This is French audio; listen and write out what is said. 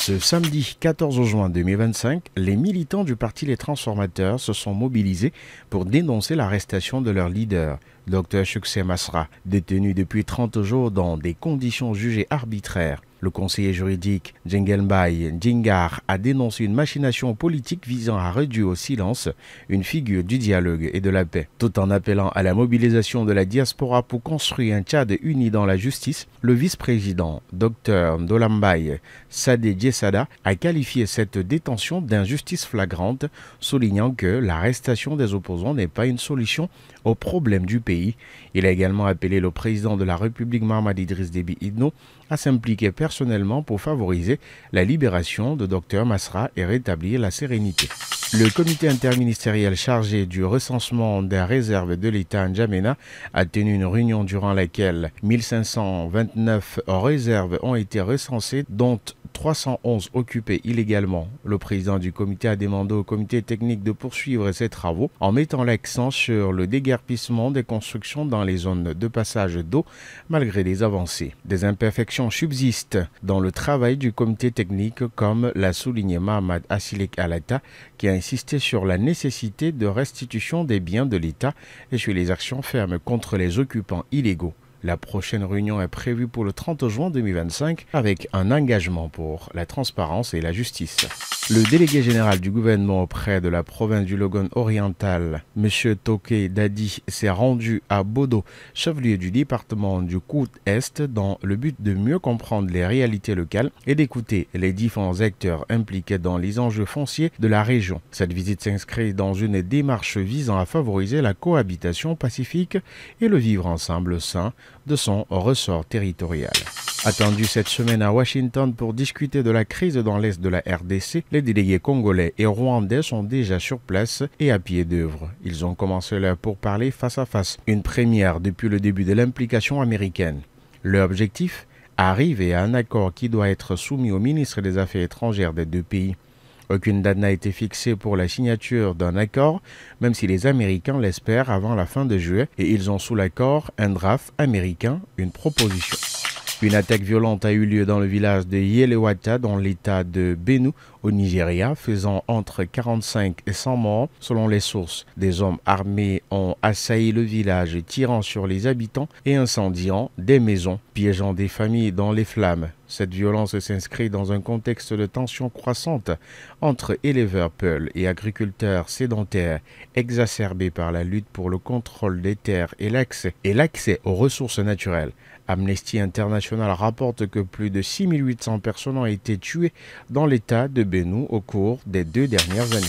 Ce samedi 14 juin 2025, les militants du Parti Les Transformateurs se sont mobilisés pour dénoncer l'arrestation de leur leader, Dr Succès Masra, détenu depuis 30 jours dans des conditions jugées arbitraires. Le conseiller juridique Djengelmbaye Djingar a dénoncé une machination politique visant à réduire au silence une figure du dialogue et de la paix. Tout en appelant à la mobilisation de la diaspora pour construire un Tchad uni dans la justice, le vice-président Dr Ndolambaye Sadé Diessada a qualifié cette détention d'injustice flagrante, soulignant que l'arrestation des opposants n'est pas une solution aux problèmes du pays. Il a également appelé le président de la République Mahamadou Idriss Déby Itno à s'impliquer personnellement pour favoriser la libération de Dr Masra et rétablir la sérénité. Le comité interministériel chargé du recensement des réserves de l'État à N'Djamena a tenu une réunion durant laquelle 1529 réserves ont été recensées, dont 311 occupées illégalement. Le président du comité a demandé au comité technique de poursuivre ses travaux en mettant l'accent sur le déguerpissement des constructions dans les zones de passage d'eau malgré des avancées. Des imperfections subsistent dans le travail du comité technique, comme l'a souligné Mahamad Assilek Alata, qui a insisté sur la nécessité de restitution des biens de l'État et sur les actions fermes contre les occupants illégaux. La prochaine réunion est prévue pour le 30 juin 2025 avec un engagement pour la transparence et la justice. Le délégué général du gouvernement auprès de la province du Logone oriental, M. Toké Dadi, s'est rendu à Bodo, chef-lieu du département du Kout-Est, dans le but de mieux comprendre les réalités locales et d'écouter les différents acteurs impliqués dans les enjeux fonciers de la région. Cette visite s'inscrit dans une démarche visant à favoriser la cohabitation pacifique et le vivre ensemble sain de son ressort territorial. Attendu cette semaine à Washington pour discuter de la crise dans l'est de la RDC, les délégués congolais et rwandais sont déjà sur place et à pied d'œuvre. Ils ont commencé leur pourparlers face à face, une première depuis le début de l'implication américaine. Leur objectif ? Arriver à un accord qui doit être soumis au ministre des Affaires étrangères des deux pays. Aucune date n'a été fixée pour la signature d'un accord, même si les Américains l'espèrent avant la fin de juillet et ils ont sous l'accord un draft américain, une proposition. Une attaque violente a eu lieu dans le village de Yelewata dans l'état de Benue au Nigeria, faisant entre 45 et 100 morts selon les sources. Des hommes armés ont assailli le village, tirant sur les habitants et incendiant des maisons, piégeant des familles dans les flammes. Cette violence s'inscrit dans un contexte de tension croissante entre éleveurs peuls et agriculteurs sédentaires, exacerbés par la lutte pour le contrôle des terres et l'accès aux ressources naturelles. Amnesty International rapporte que plus de 6800 personnes ont été tuées dans l'état de Benue au cours des 2 dernières années.